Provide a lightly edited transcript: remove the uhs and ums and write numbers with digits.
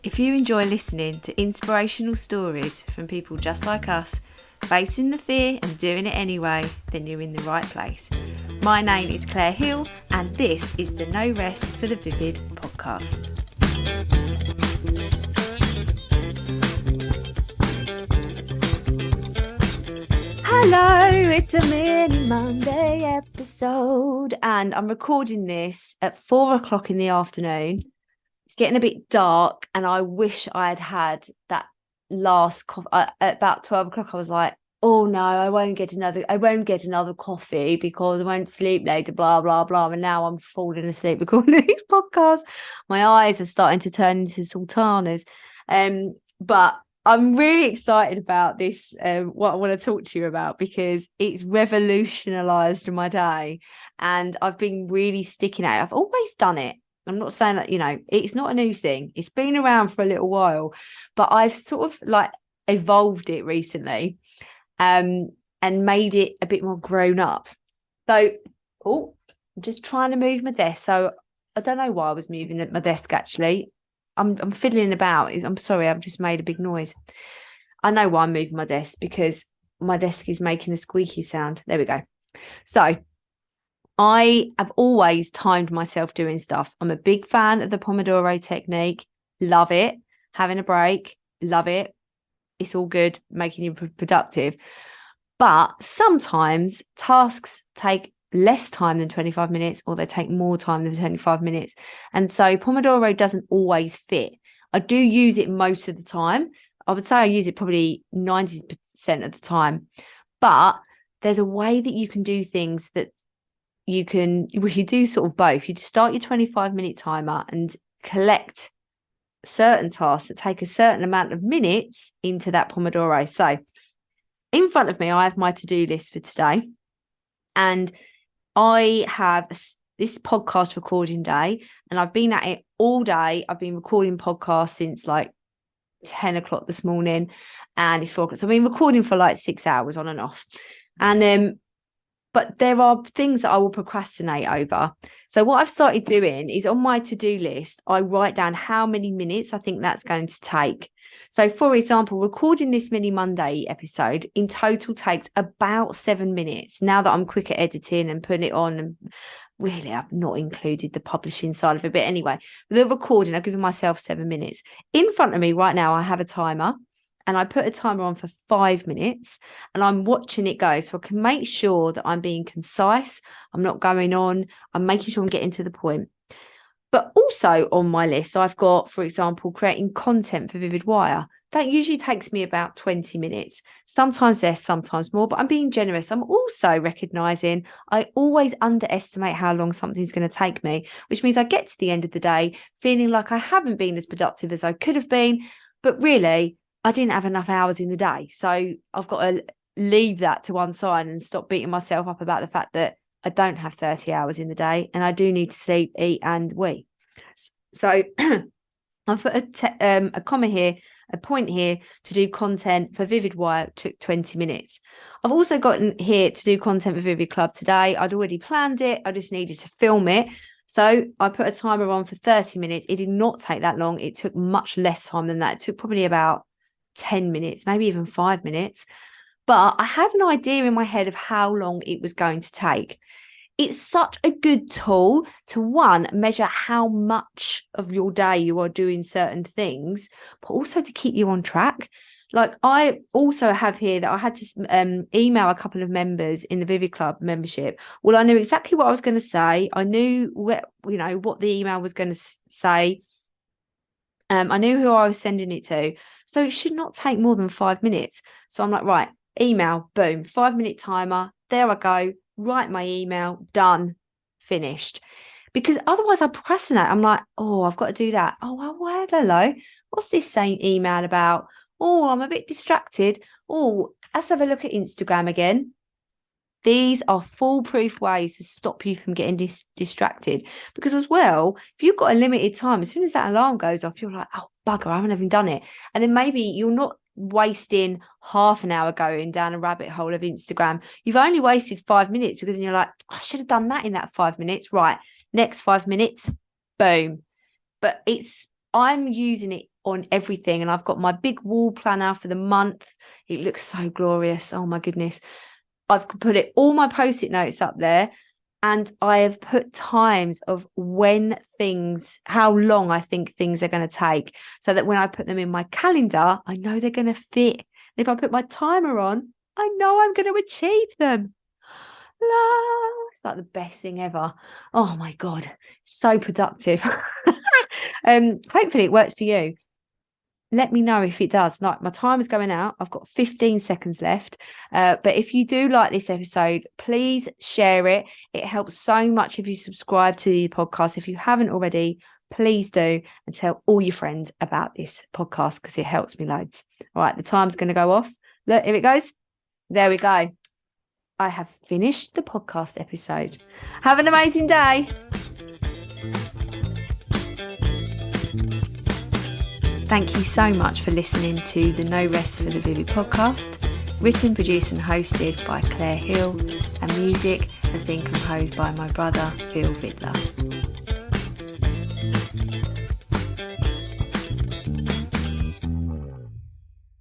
If you enjoy listening to inspirational stories from people just like us, facing the fear and doing it anyway, then you're in the right place. My name is Claire Hill, and this is the No Rest for the Vivid podcast. Hello, it's a mini Monday episode, and I'm recording this at 4:00 in the afternoon. It's getting a bit dark, and I wish I had had that last coffee. At about 12:00, I was like, "Oh no, I won't get another coffee because I won't sleep later." Blah blah blah. And now I'm falling asleep recording these podcasts. My eyes are starting to turn into sultanas. But I'm really excited about this. What I want to talk to you about, because it's revolutionised my day, and I've been really sticking at it. I've always done it. I'm not saying that, it's not a new thing. It's been around for a little while, but I've sort of like evolved it recently, and made it a bit more grown up. So, I'm just trying to move my desk. So I don't know why I was moving at my desk, actually. I'm fiddling about. I'm sorry, I've just made a big noise. I know why I'm moving my desk, because my desk is making a squeaky sound. There we go. So I have always timed myself doing stuff. I'm a big fan of the Pomodoro technique. Love it. Having a break. Love it. It's all good, making you productive. But sometimes tasks take less time than 25 minutes, or they take more time than 25 minutes. And so Pomodoro doesn't always fit. I do use it most of the time. I would say I use it probably 90% of the time. But there's a way that you can do things that you do sort of both. You start your 25-minute timer and collect certain tasks that take a certain amount of minutes into that Pomodoro. So in front of me, I have my to-do list for today, and I have this podcast recording day, and I've been at it all day. I've been recording podcasts since like 10 o'clock this morning, and it's 4 o'clock. So I've been recording for like 6 hours on and off. And but there are things that I will procrastinate over. So what I've started doing is, on my to-do list, I write down how many minutes I think that's going to take. So, for example, recording this mini Monday episode in total takes about 7 minutes. Now that I'm quick at editing and putting it on, and really I've not included the publishing side of it. But anyway, the recording, I've given myself 7 minutes. In front of me right now, I have a timer. And I put a timer on for 5 minutes, and I'm watching it go, so I can make sure that I'm being concise. I'm not going on. I'm making sure I'm getting to the point. But also on my list, I've got, for example, creating content for Vivid Wire. That usually takes me about 20 minutes, sometimes less, sometimes more, but I'm being generous. I'm also recognizing I always underestimate how long something's going to take me, which means I get to the end of the day feeling like I haven't been as productive as I could have been, but really, I didn't have enough hours in the day. So I've got to leave that to one side and stop beating myself up about the fact that I don't have 30 hours in the day, and I do need to sleep, eat, and wee. So I've put a comma here, a point here, to do content for Vivid Wire. It took 20 minutes. I've also gotten here to do content for Vivid Club today. I'd already planned it. I just needed to film it. So I put a timer on for 30 minutes. It did not take that long. It took much less time than that. It took probably about 10 minutes, maybe even 5 minutes. But I had an idea in my head of how long it was going to take. It's such a good tool to, one, measure how much of your day you are doing certain things, but also to keep you on track. Like, I also have here that I had to email a couple of members in the Vivid Club membership. Well, I knew exactly what I was going to say. I knew what the email was going to say. I knew who I was sending it to. So it should not take more than 5 minutes. So I'm like, right, email, boom, 5-minute timer. There I go. Write my email, done, finished. Because otherwise I procrastinate. I'm like, oh, I've got to do that. Oh, well, hello. What's this same email about? Oh, I'm a bit distracted. Oh, let's have a look at Instagram again. These are foolproof ways to stop you from getting distracted. Because as well, if you've got a limited time, as soon as that alarm goes off, you're like, oh, bugger, I haven't even done it. And then maybe you're not wasting half an hour going down a rabbit hole of Instagram. You've only wasted 5 minutes, because then you're like, I should have done that in that 5 minutes. Right, next 5 minutes, boom. But it's I'm using it on everything, and I've got my big wall planner for the month. It looks so glorious. Oh my goodness. I've put all my post-it notes up there, and I have put times of how long I think things are going to take, so that when I put them in my calendar, I know they're going to fit. And if I put my timer on, I know I'm going to achieve them. It's like the best thing ever. Oh my God, so productive. Hopefully it works for you. Let me know if it does. Like, my time is going out. I've got 15 seconds left. But if you do like this episode, please share it. It helps so much if you subscribe to the podcast. If you haven't already, please do, and tell all your friends about this podcast, because it helps me loads. All right, the time's going to go off. Look, here it goes. There we go. I have finished the podcast episode. Have an amazing day. Thank you so much for listening to the No Rest for the Vivid podcast, written, produced and hosted by Claire Hill, and music has been composed by my brother, Phil Vidler.